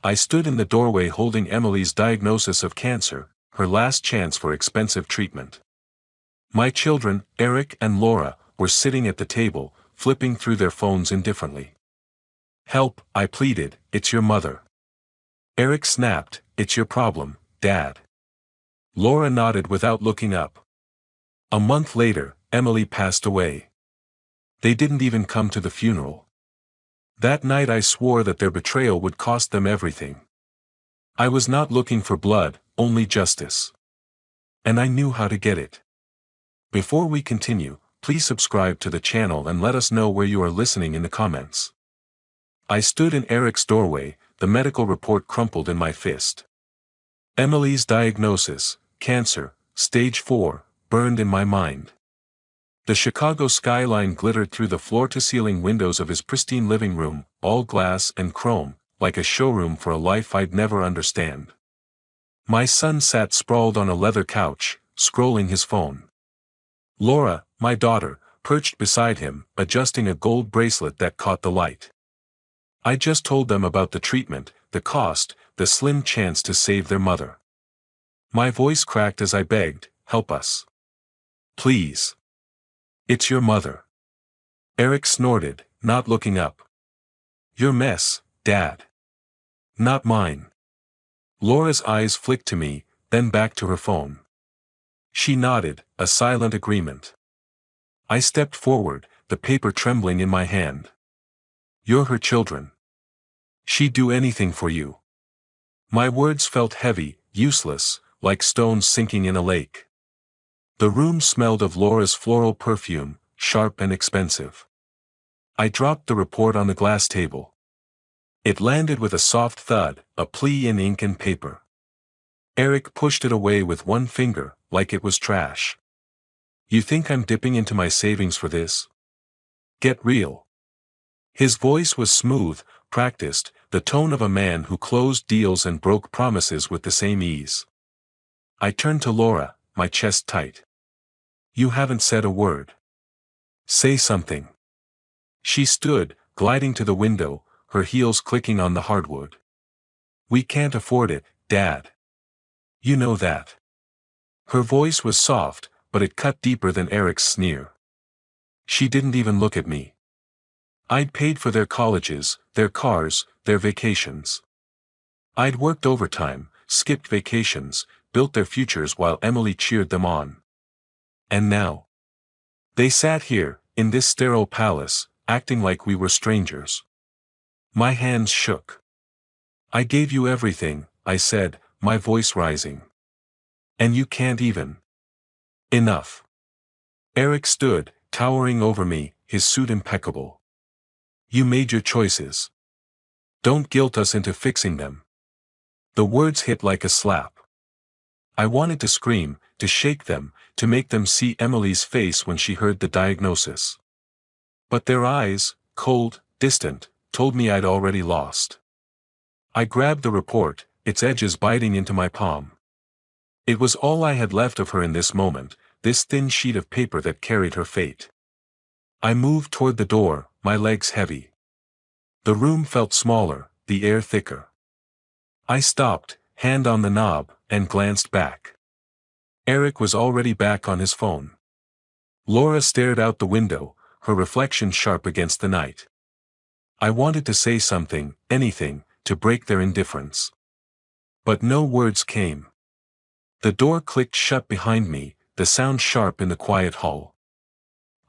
I stood in the doorway holding Emily's diagnosis of cancer, her last chance for expensive treatment. My children, Eric and Laura, were sitting at the table, flipping through their phones indifferently. "Help," I pleaded, "it's your mother." Eric snapped, "It's your problem, Dad." Laura nodded without looking up. A month later, Emily passed away. They didn't even come to the funeral. That night I swore that their betrayal would cost them everything. I was not looking for blood, only justice. And I knew how to get it. Before we continue, please subscribe to the channel and let us know where you are listening in the comments. I stood in Eric's doorway, the medical report crumpled in my fist. Emily's diagnosis, cancer, stage 4, burned in my mind. The Chicago skyline glittered through the floor-to-ceiling windows of his pristine living room, all glass and chrome, like a showroom for a life I'd never understand. My son sat sprawled on a leather couch, scrolling his phone. Laura, my daughter, perched beside him, adjusting a gold bracelet that caught the light. I just told them about the treatment, the cost, the slim chance to save their mother. My voice cracked as I begged, "Help us. Please. It's your mother." Eric snorted, not looking up. "Your mess, Dad. Not mine." Laura's eyes flicked to me, then back to her phone. She nodded, a silent agreement. I stepped forward, the paper trembling in my hand. "You're her children. She'd do anything for you." My words felt heavy, useless, like stones sinking in a lake. The room smelled of Laura's floral perfume, sharp and expensive. I dropped the report on the glass table. It landed with a soft thud, a plea in ink and paper. Eric pushed it away with one finger, like it was trash. "You think I'm dipping into my savings for this? Get real." His voice was smooth, practiced, the tone of a man who closed deals and broke promises with the same ease. I turned to Laura, my chest tight. "You haven't said a word. Say something." She stood, gliding to the window, her heels clicking on the hardwood. "We can't afford it, Dad. You know that." Her voice was soft, but it cut deeper than Eric's sneer. She didn't even look at me. I'd paid for their colleges, their cars, their vacations. I'd worked overtime, skipped vacations, built their futures while Emily cheered them on. And now? They sat here, in this sterile palace, acting like we were strangers. My hands shook. "I gave you everything," I said, my voice rising. "And you can't even." "Enough." Eric stood, towering over me, his suit impeccable. "You made your choices. Don't guilt us into fixing them." The words hit like a slap. I wanted to scream, to shake them, to make them see Emily's face when she heard the diagnosis. But their eyes, cold, distant, told me I'd already lost. I grabbed the report, its edges biting into my palm. It was all I had left of her in this moment, this thin sheet of paper that carried her fate. I moved toward the door, my legs heavy. The room felt smaller, the air thicker. I stopped, hand on the knob, and glanced back. Eric was already back on his phone. Laura stared out the window, her reflection sharp against the night. I wanted to say something, anything, to break their indifference. But no words came. The door clicked shut behind me, the sound sharp in the quiet hall.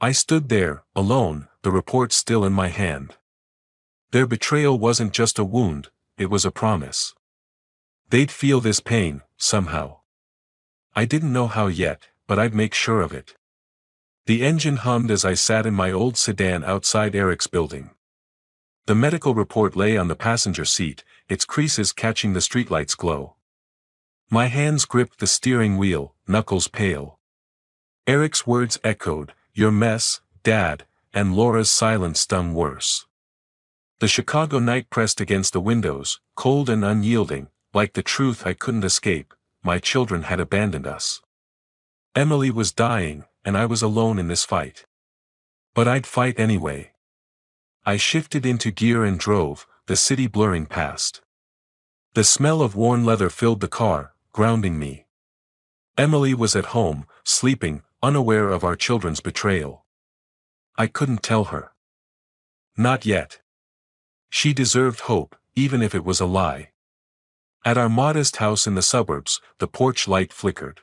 I stood there, alone, the report still in my hand. Their betrayal wasn't just a wound, it was a promise. They'd feel this pain, somehow. I didn't know how yet, but I'd make sure of it. The engine hummed as I sat in my old sedan outside Eric's building. The medical report lay on the passenger seat, its creases catching the streetlight's glow. My hands gripped the steering wheel, knuckles pale. Eric's words echoed, "Your mess, Dad," and Laura's silence stung worse. The Chicago night pressed against the windows, cold and unyielding, like the truth I couldn't escape: my children had abandoned us. Emily was dying, and I was alone in this fight. But I'd fight anyway. I shifted into gear and drove, the city blurring past. The smell of worn leather filled the car, grounding me. Emily was at home, sleeping, unaware of our children's betrayal. I couldn't tell her. Not yet. She deserved hope, even if it was a lie. At our modest house in the suburbs, the porch light flickered.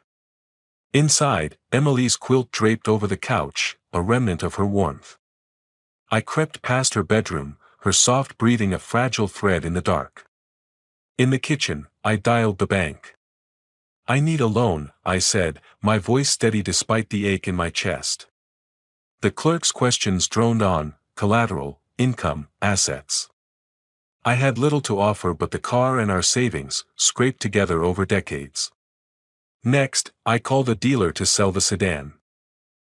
Inside, Emily's quilt draped over the couch, a remnant of her warmth. I crept past her bedroom, her soft breathing a fragile thread in the dark. In the kitchen, I dialed the bank. "I need a loan," I said, my voice steady despite the ache in my chest. The clerk's questions droned on: collateral, income, assets. I had little to offer but the car and our savings, scraped together over decades. Next, I called a dealer to sell the sedan.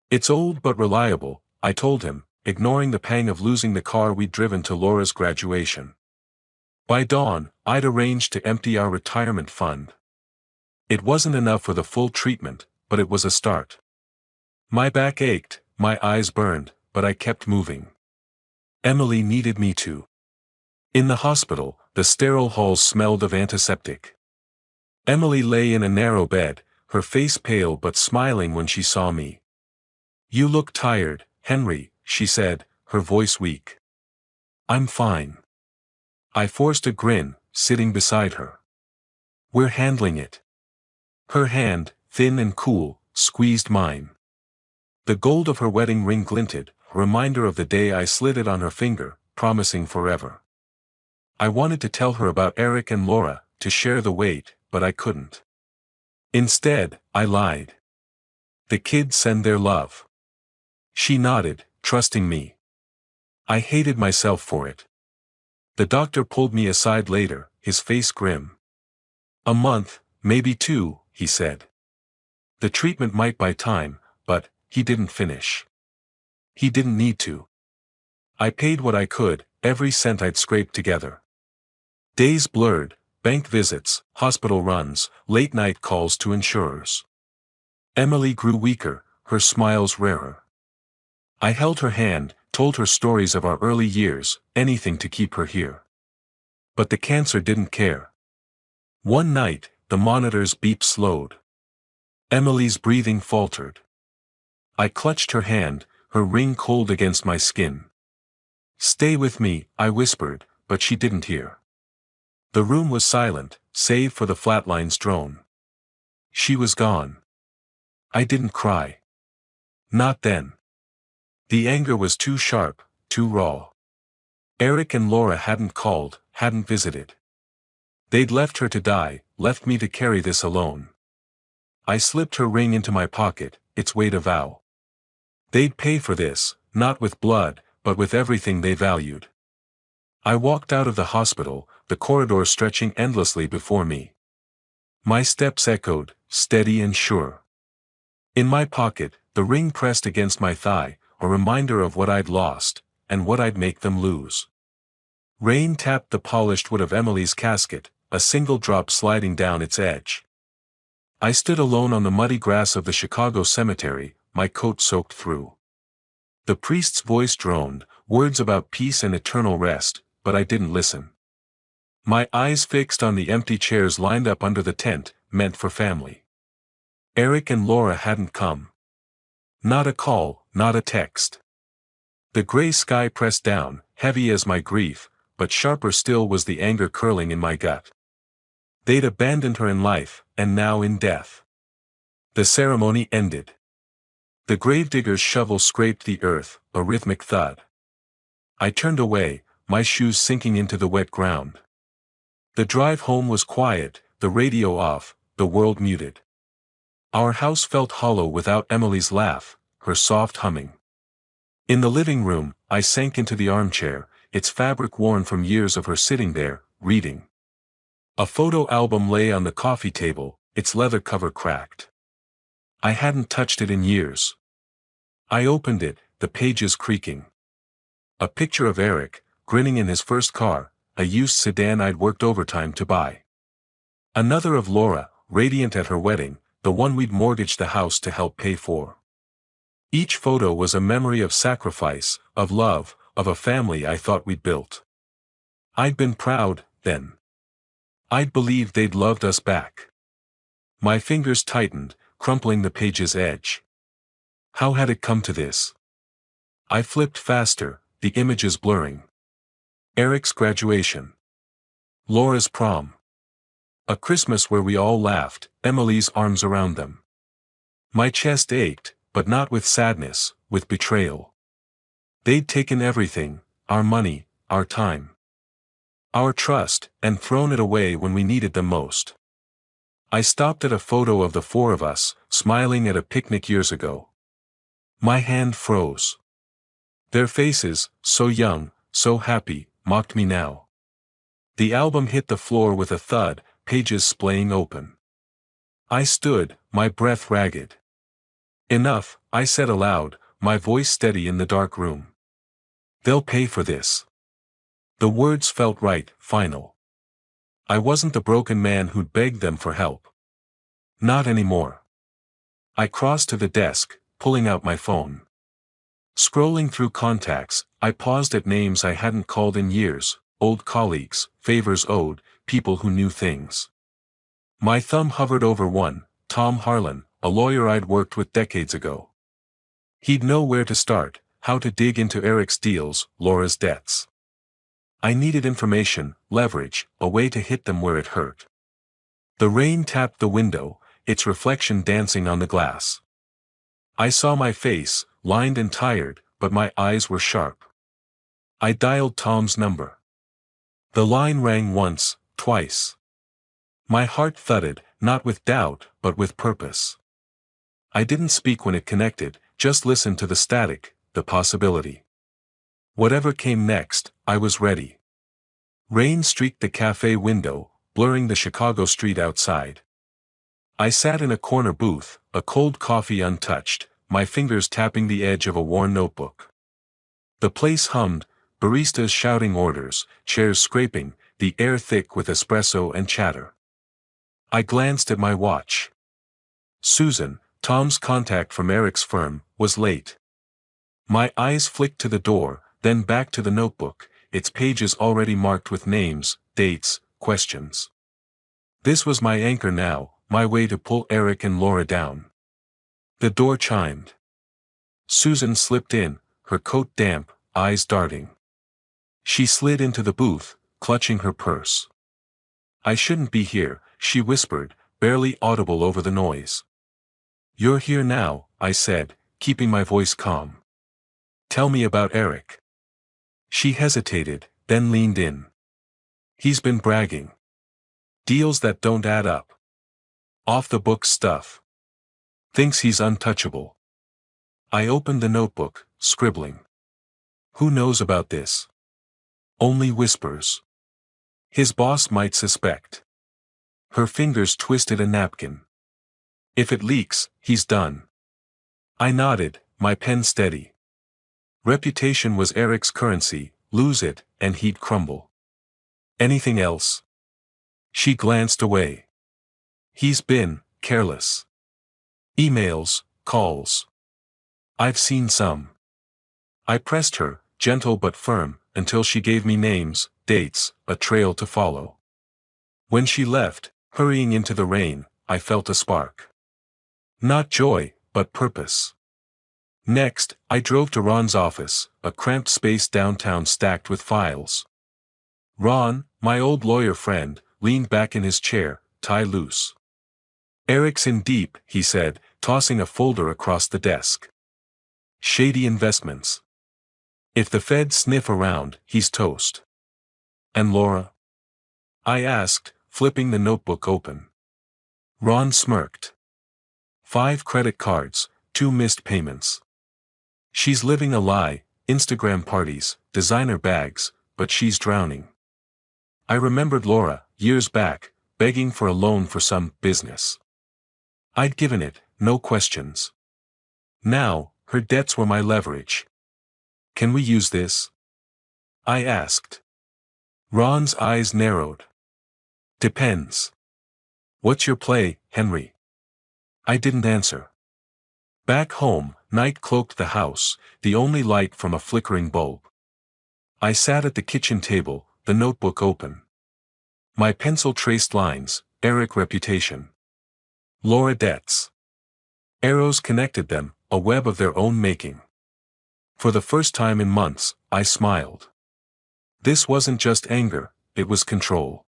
"It's old but reliable," I told him, ignoring the pang of losing the car we'd driven to Laura's graduation. By dawn, I'd arranged to empty our retirement fund. It wasn't enough for the full treatment, but it was a start. My back ached, my eyes burned, but I kept moving. Emily needed me too. In the hospital, the sterile halls smelled of antiseptic. Emily lay in a narrow bed, her face pale but smiling when she saw me. "You look tired, Henry," she said, her voice weak. "I'm fine." I forced a grin, sitting beside her. "We're handling it." Her hand, thin and cool, squeezed mine. The gold of her wedding ring glinted, a reminder of the day I slid it on her finger, promising forever. I wanted to tell her about Eric and Laura, to share the weight, but I couldn't. Instead, I lied. "The kids send their love." She nodded, trusting me. I hated myself for it. The doctor pulled me aside later, his face grim. "A month, maybe 2, he said. The treatment might buy time, but he didn't finish. He didn't need to." I paid what I could, every cent I'd scraped together. Days blurred, bank visits, hospital runs, late-night calls to insurers. Emily grew weaker, her smiles rarer. I held her hand, told her stories of our early years, anything to keep her here. But the cancer didn't care. One night, the monitor's beep slowed. Emily's breathing faltered. I clutched her hand, her ring cold against my skin. "Stay with me," I whispered, but she didn't hear. The room was silent, save for the flatline's drone. She was gone. I didn't cry. Not then. The anger was too sharp, too raw. Eric and Laura hadn't called, hadn't visited. They'd left her to die, left me to carry this alone. I slipped her ring into my pocket, its weight a vow. They'd pay for this, not with blood, but with everything they valued. I walked out of the hospital, the corridor stretching endlessly before me. My steps echoed, steady and sure. In my pocket, the ring pressed against my thigh, a reminder of what I'd lost, and what I'd make them lose. Rain tapped the polished wood of Emily's casket, a single drop sliding down its edge. I stood alone on the muddy grass of the Chicago cemetery, my coat soaked through. The priest's voice droned, words about peace and eternal rest, but I didn't listen. My eyes fixed on the empty chairs lined up under the tent, meant for family. Eric and Laura hadn't come. Not a call, not a text. The gray sky pressed down, heavy as my grief, but sharper still was the anger curling in my gut. They'd abandoned her in life, and now in death. The ceremony ended. The gravedigger's shovel scraped the earth, a rhythmic thud. I turned away, my shoes sinking into the wet ground. The drive home was quiet, the radio off, the world muted. Our house felt hollow without Emily's laugh, her soft humming. In the living room, I sank into the armchair, its fabric worn from years of her sitting there, reading. A photo album lay on the coffee table, its leather cover cracked. I hadn't touched it in years. I opened it, the pages creaking. A picture of Eric, grinning in his first car, a used sedan I'd worked overtime to buy. Another of Laura, radiant at her wedding, the one we'd mortgaged the house to help pay for. Each photo was a memory of sacrifice, of love, of a family I thought we'd built. I'd been proud, then. I'd believed they'd loved us back. My fingers tightened, crumpling the page's edge. How had it come to this? I flipped faster, the images blurring. Eric's graduation. Laura's prom. A Christmas where we all laughed, Emily's arms around them. My chest ached, but not with sadness, with betrayal. They'd taken everything, our money, our time, our trust, and thrown it away when we needed them most. I stopped at a photo of the four of us, smiling at a picnic years ago. My hand froze. Their faces, so young, so happy, mocked me now. The album hit the floor with a thud, pages splaying open. I stood, my breath ragged. Enough, I said aloud, my voice steady in the dark room. They'll pay for this. The words felt right, final. I wasn't the broken man who'd begged them for help. Not anymore. I crossed to the desk, pulling out my phone. Scrolling through contacts, I paused at names I hadn't called in years, old colleagues, favors owed, people who knew things. My thumb hovered over one, Tom Harlan, a lawyer I'd worked with decades ago. He'd know where to start, how to dig into Eric's deals, Laura's debts. I needed information, leverage, a way to hit them where it hurt. The rain tapped the window, its reflection dancing on the glass. I saw my face, lined and tired, but my eyes were sharp. I dialed Tom's number. The line rang once, twice. My heart thudded, not with doubt, but with purpose. I didn't speak when it connected, just listened to the static, the possibility. Whatever came next, I was ready. Rain streaked the cafe window, blurring the Chicago street outside. I sat in a corner booth, a cold coffee untouched, my fingers tapping the edge of a worn notebook. The place hummed, baristas shouting orders, chairs scraping, the air thick with espresso and chatter. I glanced at my watch. Susan, Tom's contact from Eric's firm, was late. My eyes flicked to the door, then back to the notebook, its pages already marked with names, dates, questions. This was my anchor now, my way to pull Eric and Laura down. The door chimed. Susan slipped in, her coat damp, eyes darting. She slid into the booth, clutching her purse. I shouldn't be here, she whispered, barely audible over the noise. You're here now, I said, keeping my voice calm. Tell me about Eric. She hesitated, then leaned in. He's been bragging. Deals that don't add up. Off-the-books stuff. Thinks he's untouchable. I opened the notebook, scribbling. Who knows about this? Only whispers. His boss might suspect. Her fingers twisted a napkin. If it leaks, he's done. I nodded, my pen steady. Reputation was Eric's currency, lose it, and he'd crumble. Anything else? She glanced away. He's been careless. Emails, calls. I've seen some. I pressed her, gentle but firm, until she gave me names, dates, a trail to follow. When she left, hurrying into the rain, I felt a spark. Not joy, but purpose. Next, I drove to Ron's office, a cramped space downtown stacked with files. Ron, my old lawyer friend, leaned back in his chair, tie loose. Eric's in deep, he said, tossing a folder across the desk. Shady investments. If the feds sniff around, he's toast. And Laura? I asked, flipping the notebook open. Ron smirked. 5 credit cards, 2 missed payments. She's living a lie, Instagram parties, designer bags, but she's drowning. I remembered Laura, years back, begging for a loan for some business. I'd given it, no questions. Now, her debts were my leverage. Can we use this? I asked. Ron's eyes narrowed. Depends. What's your play, Henry? I didn't answer. Back home, night cloaked the house, the only light from a flickering bulb. I sat at the kitchen table, the notebook open. My pencil-traced lines, Eric reputation. Laura debts. Arrows connected them, a web of their own making. For the first time in months, I smiled. This wasn't just anger, it was control.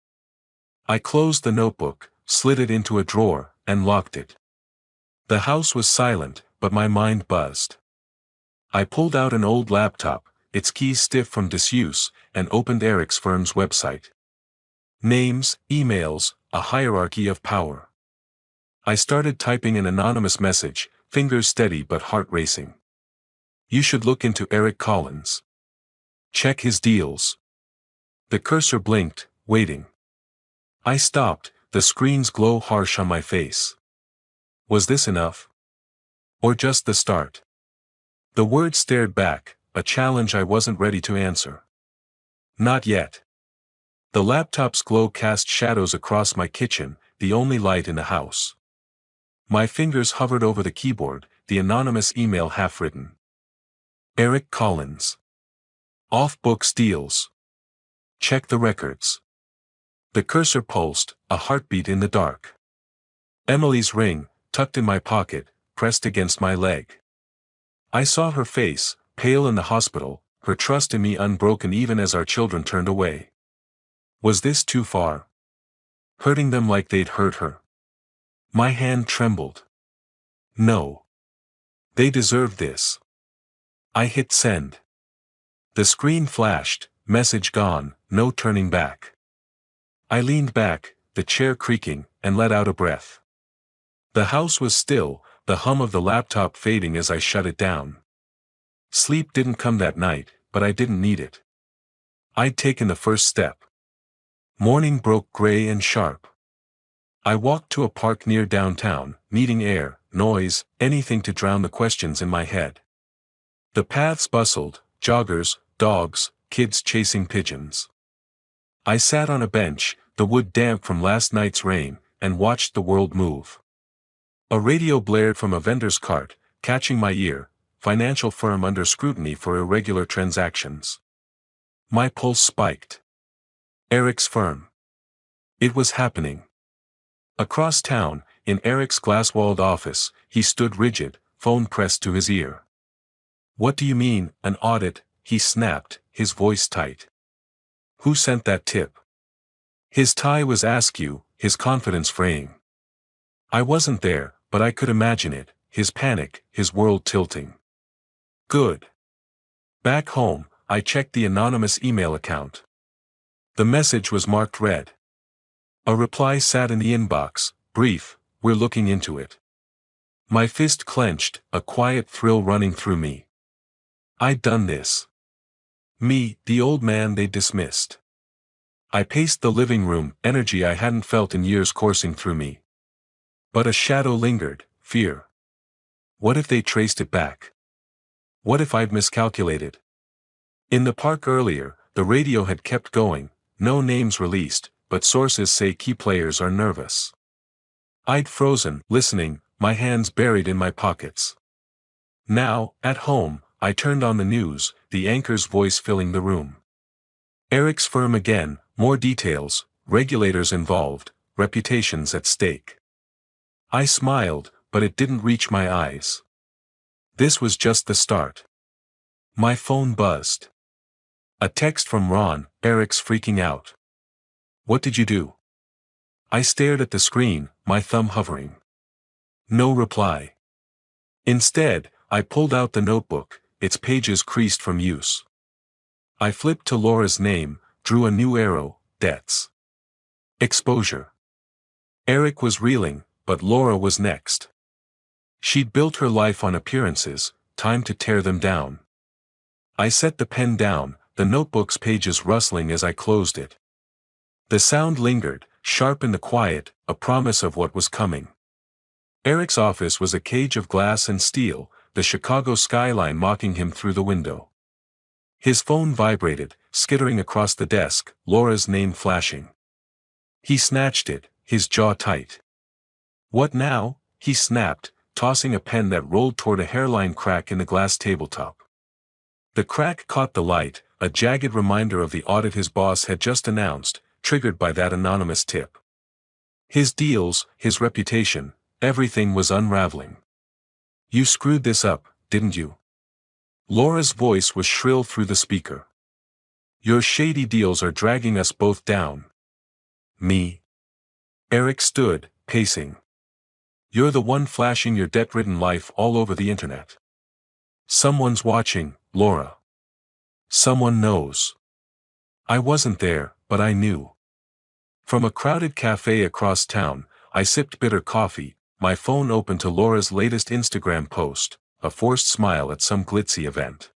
I closed the notebook, slid it into a drawer, and locked it. The house was silent, but my mind buzzed. I pulled out an old laptop, its keys stiff from disuse, and opened Eric's firm's website. Names, emails, a hierarchy of power. I started typing an anonymous message, fingers steady but heart racing. You should look into Eric Collins. Check his deals. The cursor blinked, waiting. I stopped, the screen's glow harsh on my face. Was this enough? Or just the start? The word stared back, a challenge I wasn't ready to answer. Not yet. The laptop's glow cast shadows across my kitchen, the only light in the house. My fingers hovered over the keyboard, the anonymous email half-written. Eric Collins. Off-books deals. Check the records. The cursor pulsed, a heartbeat in the dark. Emily's ring, tucked in my pocket, pressed against my leg. I saw her face, pale in the hospital, her trust in me unbroken even as our children turned away. Was this too far? Hurting them like they'd hurt her? My hand trembled. No. They deserved this. I hit send. The screen flashed, message gone, no turning back. I leaned back, the chair creaking, and let out a breath. The house was still, the hum of the laptop fading as I shut it down. Sleep didn't come that night, but I didn't need it. I'd taken the first step. Morning broke gray and sharp. I walked to a park near downtown, needing air, noise, anything to drown the questions in my head. The paths bustled, joggers, dogs, kids chasing pigeons. I sat on a bench, the wood damp from last night's rain, and watched the world move. A radio blared from a vendor's cart, catching my ear, financial firm under scrutiny for irregular transactions. My pulse spiked. Eric's firm. It was happening. Across town, in Eric's glass-walled office, he stood rigid, phone pressed to his ear. What do you mean, an audit? He snapped, his voice tight. Who sent that tip? His tie was askew, his confidence fraying. I wasn't there, but I could imagine it, his panic, his world tilting. Good. Back home, I checked the anonymous email account. The message was marked read. A reply sat in the inbox, brief, we're looking into it. My fist clenched, a quiet thrill running through me. I'd done this. Me, the old man they dismissed. I paced the living room, energy I hadn't felt in years coursing through me. But a shadow lingered, fear. What if they traced it back? What if I'd miscalculated? In the park earlier, the radio had kept going, no names released, but sources say key players are nervous. I'd frozen, listening, my hands buried in my pockets. Now, at home, I turned on the news, the anchor's voice filling the room. Eric's firm again, more details, regulators involved, reputations at stake. I smiled, but it didn't reach my eyes. This was just the start. My phone buzzed. A text from Ron, Eric's freaking out. What did you do? I stared at the screen, my thumb hovering. No reply. Instead, I pulled out the notebook, its pages creased from use. I flipped to Laura's name, drew a new arrow, debts. Exposure. Eric was reeling, but Laura was next. She'd built her life on appearances, time to tear them down. I set the pen down, the notebook's pages rustling as I closed it. The sound lingered, sharp in the quiet, a promise of what was coming. Eric's office was a cage of glass and steel, the Chicago skyline mocking him through the window. His phone vibrated, skittering across the desk, Laura's name flashing. He snatched it, his jaw tight. What now? He snapped, tossing a pen that rolled toward a hairline crack in the glass tabletop. The crack caught the light, a jagged reminder of the audit his boss had just announced, triggered by that anonymous tip. His deals, his reputation, everything was unraveling. "You screwed this up, didn't you?" Laura's voice was shrill through the speaker. "Your shady deals are dragging us both down." "Me?" Eric stood, pacing. "You're the one flashing your debt-ridden life all over the internet. Someone's watching, Laura. Someone knows." I wasn't there, but I knew. From a crowded cafe across town, I sipped bitter coffee, my phone open to Laura's latest Instagram post, a forced smile at some glitzy event.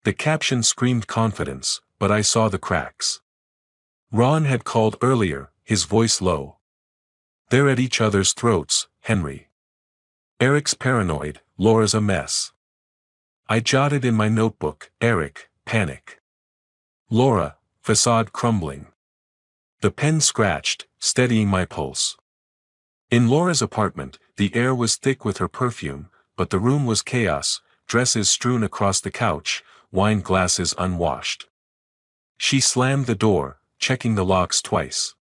The caption screamed confidence, but I saw the cracks. Ron had called earlier, his voice low. "They're at each other's throats, Henry. Eric's paranoid, Laura's a mess." I jotted in my notebook, "Eric, panic. Laura, facade crumbling." The pen scratched, steadying my pulse. In Laura's apartment, the air was thick with her perfume, but the room was chaos, dresses strewn across the couch, wine glasses unwashed. She slammed the door, checking the locks twice.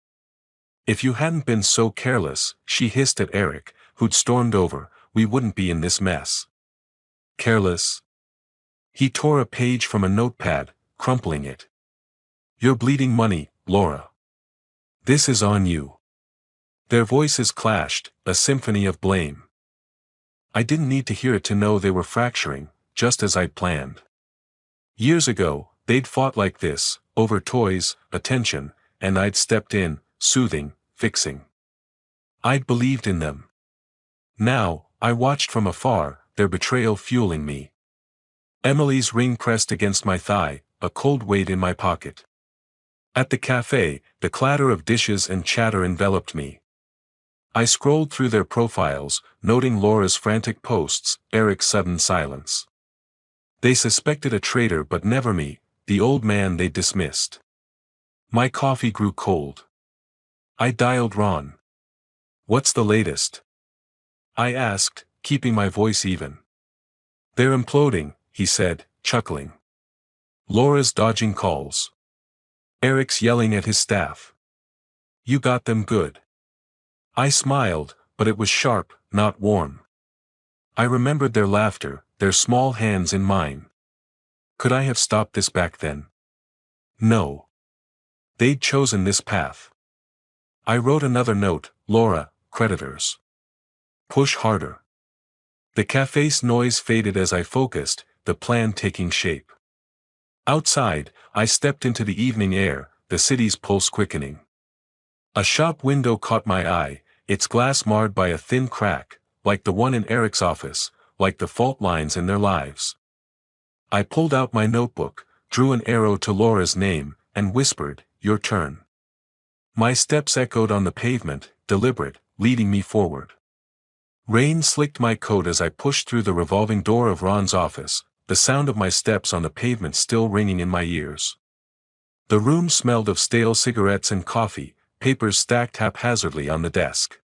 "If you hadn't been so careless," she hissed at Eric, who'd stormed over, "we wouldn't be in this mess." "Careless?" He tore a page from a notepad, crumpling it. "You're bleeding money, Laura. This is on you." Their voices clashed, a symphony of blame. I didn't need to hear it to know they were fracturing, just as I'd planned. Years ago, they'd fought like this, over toys, attention, and I'd stepped in, soothing, fixing. I'd believed in them. Now, I watched from afar, their betrayal fueling me. Emily's ring pressed against my thigh, a cold weight in my pocket. At the cafe, the clatter of dishes and chatter enveloped me. I scrolled through their profiles, noting Laura's frantic posts, Eric's sudden silence. They suspected a traitor but never me, the old man they dismissed. My coffee grew cold. I dialed Ron. "What's the latest?" I asked, keeping my voice even. "They're imploding," he said, chuckling. "Laura's dodging calls. Eric's yelling at his staff. You got them good." I smiled, but it was sharp, not warm. I remembered their laughter, their small hands in mine. Could I have stopped this back then? No. They'd chosen this path. I wrote another note, "Laura, creditors. Push harder." The cafe's noise faded as I focused, the plan taking shape. Outside, I stepped into the evening air, the city's pulse quickening. A shop window caught my eye, its glass marred by a thin crack, like the one in Eric's office, like the fault lines in their lives. I pulled out my notebook, drew an arrow to Laura's name, and whispered, "Your turn." My steps echoed on the pavement, deliberate, leading me forward. Rain slicked my coat as I pushed through the revolving door of Ron's office, the sound of my steps on the pavement still ringing in my ears. The room smelled of stale cigarettes and coffee, papers stacked haphazardly on the desk.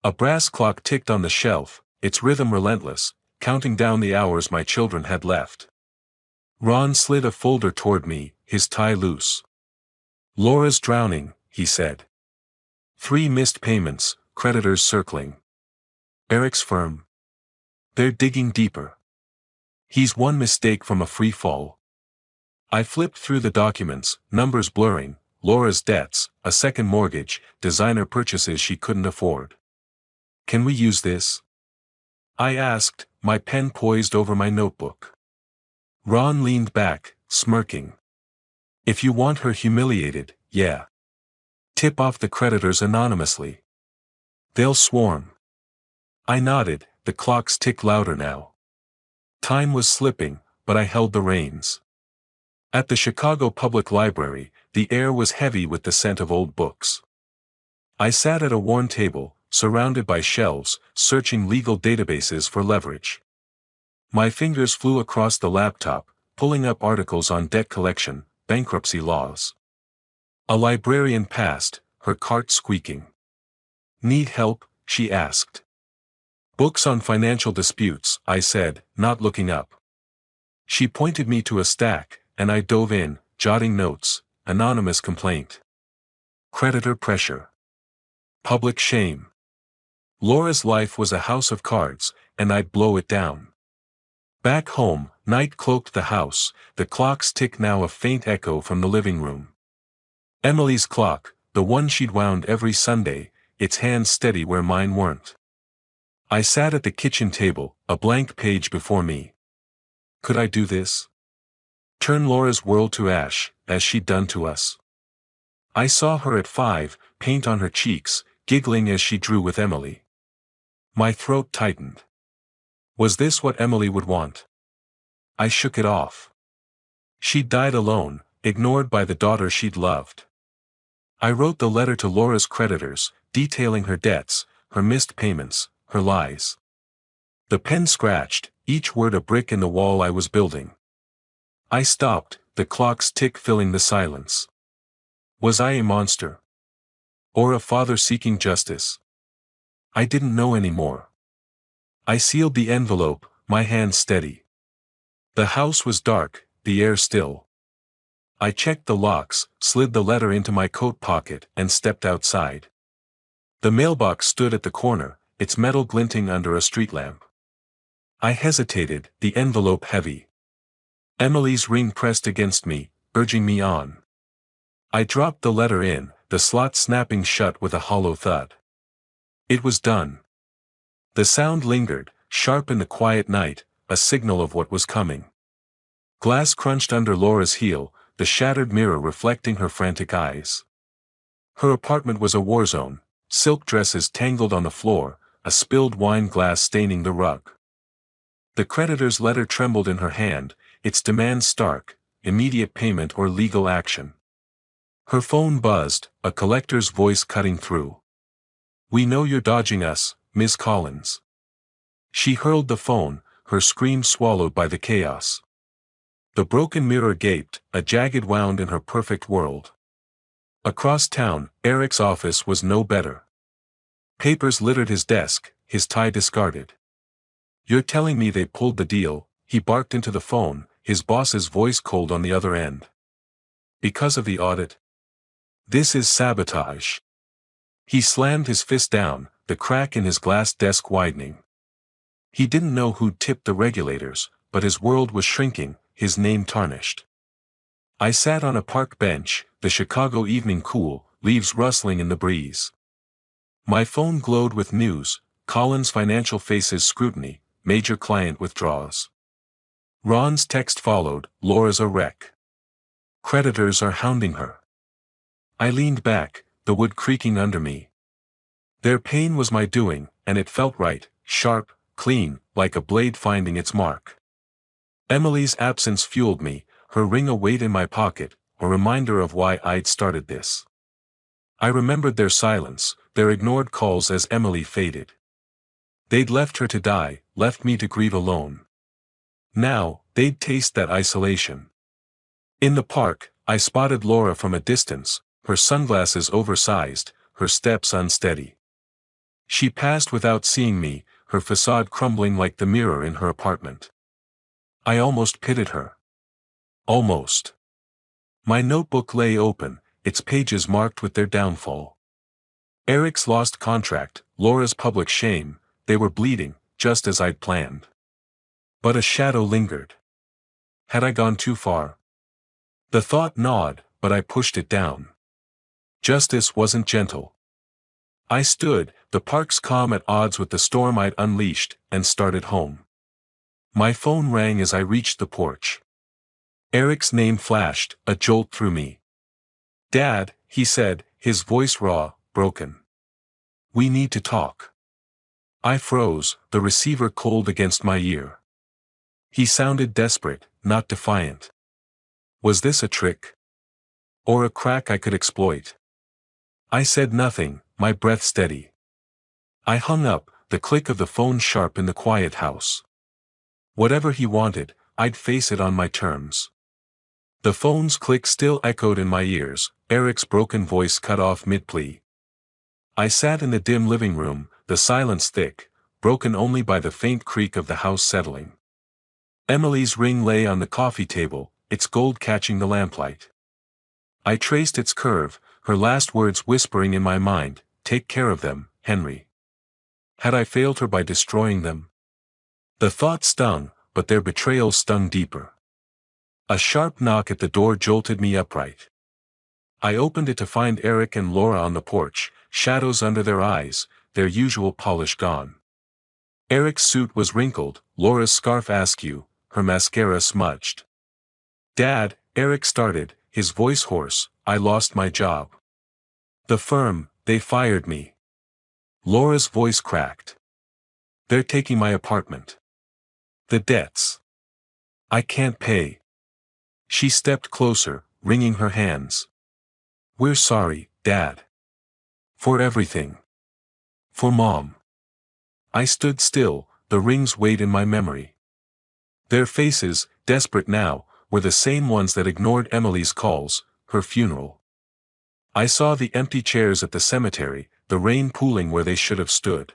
A brass clock ticked on the shelf, its rhythm relentless, counting down the hours my children had left. Ron slid a folder toward me, his tie loose. "Laura's drowning," he said. 3 missed payments, creditors circling. Eric's firm. They're digging deeper. He's one mistake from a free fall. I flipped through the documents, numbers blurring, Laura's debts, a second mortgage, designer purchases she couldn't afford. "Can we use this?" I asked, my pen poised over my notebook. Ron leaned back, smirking. "If you want her humiliated, yeah. Tip off the creditors anonymously. They'll swarm." I nodded, the clocks ticked louder now. Time was slipping, but I held the reins. At the Chicago Public Library, the air was heavy with the scent of old books. I sat at a worn table, surrounded by shelves, searching legal databases for leverage. My fingers flew across the laptop, pulling up articles on debt collection, bankruptcy laws. A librarian passed, her cart squeaking. "Need help?" she asked. "Books on financial disputes," I said, not looking up. She pointed me to a stack, and I dove in, jotting notes, anonymous complaint. Creditor pressure. Public shame. Laura's life was a house of cards, and I'd blow it down. Back home, night cloaked the house, the clock's tick now a faint echo from the living room. Emily's clock, the one she'd wound every Sunday, its hands steady where mine weren't. I sat at the kitchen table, a blank page before me. Could I do this? Turn Laura's world to ash, as she'd done to us. I saw her at 5, paint on her cheeks, giggling as she drew with Emily. My throat tightened. Was this what Emily would want? I shook it off. She'd died alone, ignored by the daughter she'd loved. I wrote the letter to Laura's creditors, detailing her debts, her missed payments, her lies. The pen scratched, each word a brick in the wall I was building. I stopped, the clock's tick filling the silence. Was I a monster? Or a father seeking justice? I didn't know anymore. I sealed the envelope, my hand steady. The house was dark, the air still. I checked the locks, slid the letter into my coat pocket, and stepped outside. The mailbox stood at the corner, its metal glinting under a street lamp. I hesitated, the envelope heavy. Emily's ring pressed against me, urging me on. I dropped the letter in, the slot snapping shut with a hollow thud. It was done. The sound lingered, sharp in the quiet night, a signal of what was coming. Glass crunched under Laura's heel, the shattered mirror reflecting her frantic eyes. Her apartment was a war zone, silk dresses tangled on the floor, a spilled wine glass staining the rug. The creditor's letter trembled in her hand, its demands stark, immediate payment or legal action. Her phone buzzed, a collector's voice cutting through. "We know you're dodging us, Ms. Collins." She hurled the phone, her scream swallowed by the chaos. The broken mirror gaped, a jagged wound in her perfect world. Across town, Eric's office was no better. Papers littered his desk, his tie discarded. "You're telling me they pulled the deal?" he barked into the phone, his boss's voice cold on the other end. "Because of the audit? This is sabotage." He slammed his fist down, the crack in his glass desk widening. He didn't know who'd tipped the regulators, but his world was shrinking, his name tarnished. I sat on a park bench, the Chicago evening cool, leaves rustling in the breeze. My phone glowed with news, Collins' financial faces scrutiny, major client withdraws. Ron's text followed, Laura's a wreck. Creditors are hounding her. I leaned back, the wood creaking under me. Their pain was my doing, and it felt right, sharp, clean, like a blade finding its mark. Emily's absence fueled me, her ring a weight in my pocket, a reminder of why I'd started this. I remembered their silence, their ignored calls as Emily faded. They'd left her to die, left me to grieve alone. Now, they'd taste that isolation. In the park, I spotted Laura from a distance, her sunglasses oversized, her steps unsteady. She passed without seeing me, her facade crumbling like the mirror in her apartment. I almost pitied her. Almost. My notebook lay open, its pages marked with their downfall. Eric's lost contract, Laura's public shame, they were bleeding, just as I'd planned. But a shadow lingered. Had I gone too far? The thought gnawed, but I pushed it down. Justice wasn't gentle. I stood, the park's calm at odds with the storm I'd unleashed, and started home. My phone rang as I reached the porch. Eric's name flashed, a jolt through me. "Dad," he said, his voice raw, broken. "We need to talk." I froze, the receiver cold against my ear. He sounded desperate, not defiant. Was this a trick? Or a crack I could exploit? I said nothing, my breath steady. I hung up, the click of the phone sharp in the quiet house. Whatever he wanted, I'd face it on my terms. The phone's click still echoed in my ears, Eric's broken voice cut off mid-plea. I sat in the dim living room, the silence thick, broken only by the faint creak of the house settling. Emily's ring lay on the coffee table, its gold catching the lamplight. I traced its curve, her last words whispering in my mind, "Take care of them, Henry." Had I failed her by destroying them? The thought stung, but their betrayal stung deeper. A sharp knock at the door jolted me upright. I opened it to find Eric and Laura on the porch, shadows under their eyes, their usual polish gone. Eric's suit was wrinkled, Laura's scarf askew, her mascara smudged. "Dad," Eric started, his voice hoarse, "I lost my job. The firm, they fired me." Laura's voice cracked. "They're taking my apartment. The debts. I can't pay." She stepped closer, wringing her hands. "We're sorry, Dad. For everything. For Mom." I stood still, the rings weighed in my memory. Their faces, desperate now, were the same ones that ignored Emily's calls, her funeral. I saw the empty chairs at the cemetery, the rain pooling where they should have stood.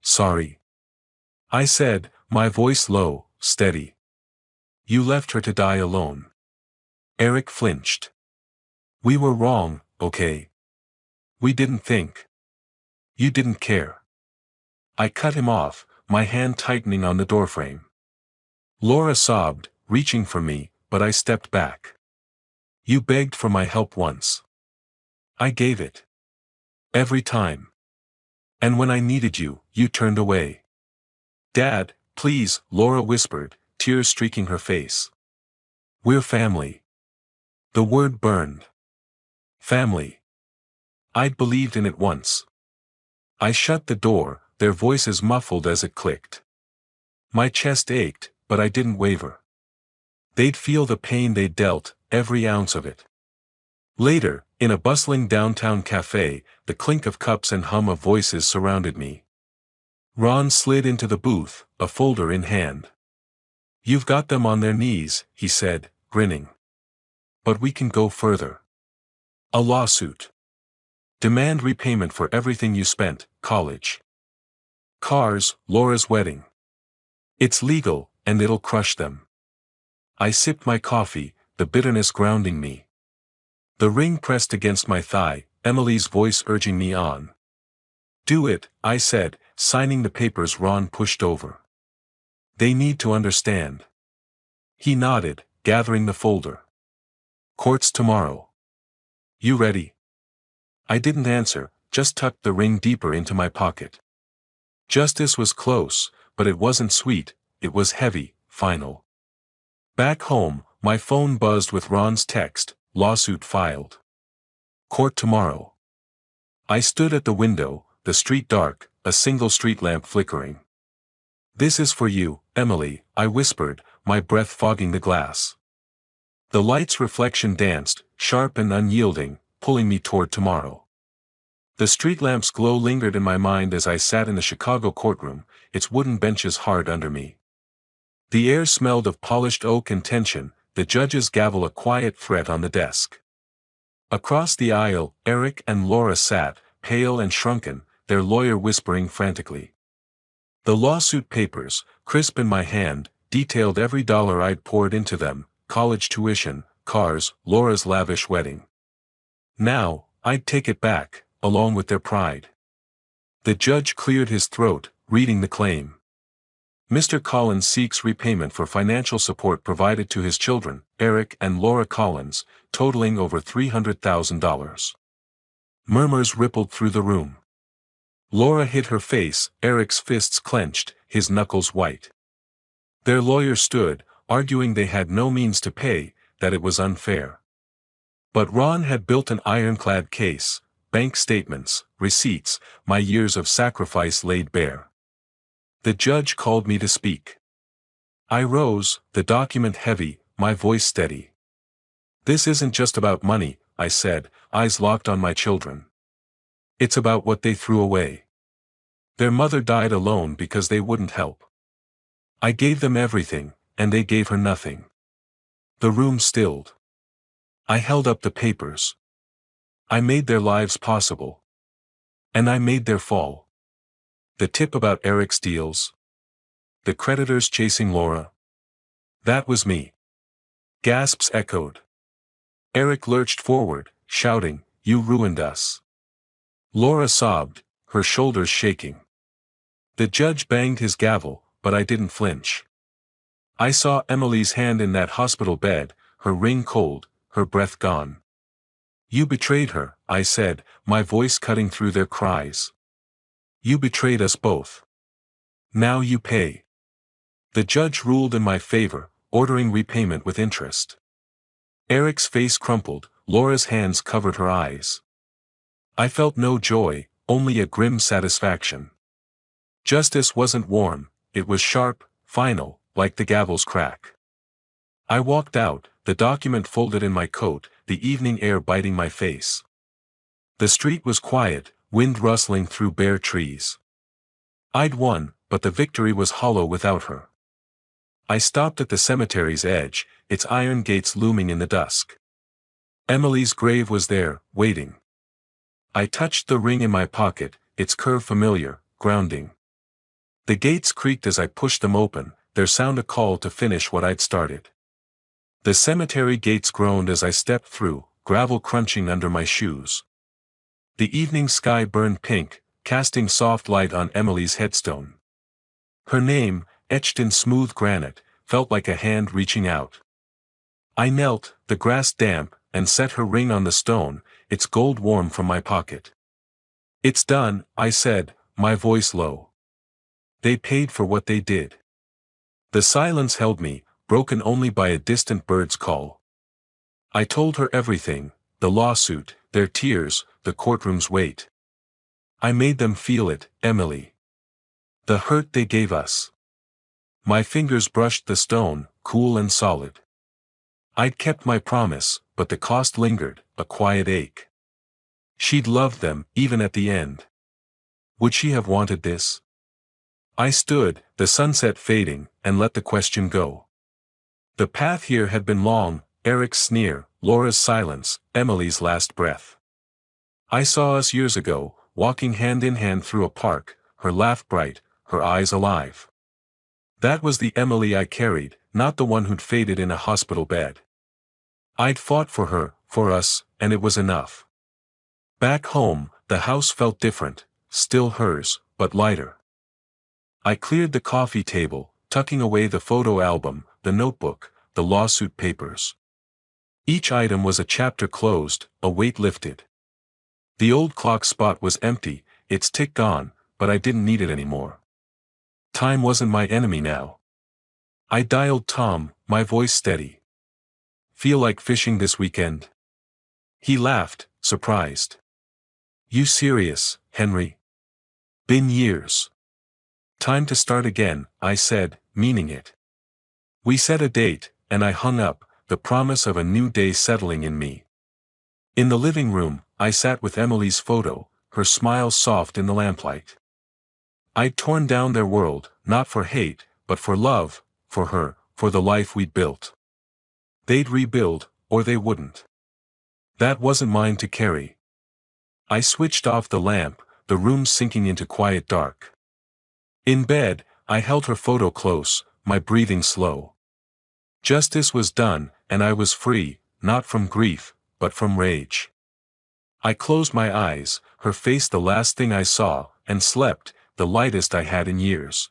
"Sorry," I said, my voice low, steady. "You left her to die alone." Eric flinched. "We were wrong, okay? We didn't think. You didn't care." I cut him off, my hand tightening on the doorframe. Laura sobbed, reaching for me, but I stepped back. "You begged for my help once. I gave it. Every time. And when I needed you, you turned away." "Dad, please," Laura whispered, tears streaking her face. "We're family." The word burned. Family. I'd believed in it once. I shut the door, their voices muffled as it clicked. My chest ached, but I didn't waver. They'd feel the pain they dealt, every ounce of it. Later, in a bustling downtown cafe, the clink of cups and hum of voices surrounded me. Ron slid into the booth, a folder in hand. "You've got them on their knees," he said, grinning. "But we can go further. A lawsuit. Demand repayment for everything you spent, college. Cars, Laura's wedding. It's legal, and it'll crush them." I sipped my coffee, the bitterness grounding me. The ring pressed against my thigh, Emily's voice urging me on. "Do it," I said, signing the papers Ron pushed over. "They need to understand." He nodded, gathering the folder. "Court's tomorrow. You ready?" I didn't answer, just tucked the ring deeper into my pocket. Justice was close, but it wasn't sweet, it was heavy, final. Back home, my phone buzzed with Ron's text, "Lawsuit filed. Court tomorrow." I stood at the window, the street dark, a single street lamp flickering. "This is for you, Emily," I whispered, my breath fogging the glass. The light's reflection danced, sharp and unyielding, pulling me toward tomorrow. The street lamp's glow lingered in my mind as I sat in the Chicago courtroom, its wooden benches hard under me. The air smelled of polished oak and tension, the judge's gavel a quiet fret on the desk. Across the aisle, Eric and Laura sat, pale and shrunken, their lawyer whispering frantically. The lawsuit papers, crisp in my hand, detailed every dollar I'd poured into them, college tuition, cars, Laura's lavish wedding. Now, I'd take it back, along with their pride. The judge cleared his throat, reading the claim. "Mr. Collins seeks repayment for financial support provided to his children, Eric and Laura Collins, totaling over $300,000. Murmurs rippled through the room. Laura hid her face, Eric's fists clenched, his knuckles white. Their lawyer stood, arguing they had no means to pay, that it was unfair. But Ron had built an ironclad case, bank statements, receipts, my years of sacrifice laid bare. The judge called me to speak. I rose, the document heavy, my voice steady. "This isn't just about money," I said, eyes locked on my children. "It's about what they threw away. Their mother died alone because they wouldn't help. I gave them everything, and they gave her nothing." The room stilled. I held up the papers. "I made their lives possible. And I made their fall. The tip about Eric's deals. The creditors chasing Laura. That was me." Gasps echoed. Eric lurched forward, shouting, you ruined us. Laura sobbed, her shoulders shaking. The judge banged his gavel, but I didn't flinch. I saw Emily's hand in that hospital bed, her ring cold, her breath gone. You betrayed her, I said, my voice cutting through their cries. You betrayed us both. Now you pay. The judge ruled in my favor, ordering repayment with interest. Eric's face crumpled, Laura's hands covered her eyes. I felt no joy, only a grim satisfaction. Justice wasn't warm, it was sharp, final, like the gavel's crack. I walked out, the document folded in my coat, the evening air biting my face. The street was quiet, wind rustling through bare trees. I'd won, but the victory was hollow without her. I stopped at the cemetery's edge, its iron gates looming in the dusk. Emily's grave was there, waiting. I touched the ring in my pocket, its curve familiar, grounding. The gates creaked as I pushed them open, their sound a call to finish what I'd started. The cemetery gates groaned as I stepped through, gravel crunching under my shoes. The evening sky burned pink, casting soft light on Emily's headstone. Her name, etched in smooth granite, felt like a hand reaching out. I knelt, the grass damp, and set her ring on the stone, its gold warm from my pocket. It's done, I said, my voice low. They paid for what they did. The silence held me, broken only by a distant bird's call. I told her everything, the lawsuit, their tears, the courtroom's wait. I made them feel it, Emily. The hurt they gave us. My fingers brushed the stone, cool and solid. I'd kept my promise, but the cost lingered, a quiet ache. She'd loved them, even at the end. Would she have wanted this? I stood, the sunset fading, and let the question go. The path here had been long, Eric's sneer, Laura's silence, Emily's last breath. I saw us years ago, walking hand in hand through a park, her laugh bright, her eyes alive. That was the Emily I carried, not the one who'd faded in a hospital bed. I'd fought for her, for us, and it was enough. Back home, the house felt different, still hers, but lighter. I cleared the coffee table, tucking away the photo album, the notebook, the lawsuit papers. Each item was a chapter closed, a weight lifted. The old clock spot was empty, its tick gone, but I didn't need it anymore. Time wasn't my enemy now. I dialed Tom, my voice steady. Feel like fishing this weekend? He laughed, surprised. You serious, Henry? Been years. Time to start again, I said, meaning it. We set a date, and I hung up, the promise of a new day settling in me. In the living room, I sat with Emily's photo, her smile soft in the lamplight. I'd torn down their world, not for hate, but for love, for her, for the life we'd built. They'd rebuild, or they wouldn't. That wasn't mine to carry. I switched off the lamp, the room sinking into quiet dark. In bed, I held her photo close, my breathing slow. Justice was done, and I was free, not from grief, but from rage. I closed my eyes, her face the last thing I saw, and slept, the lightest I had in years.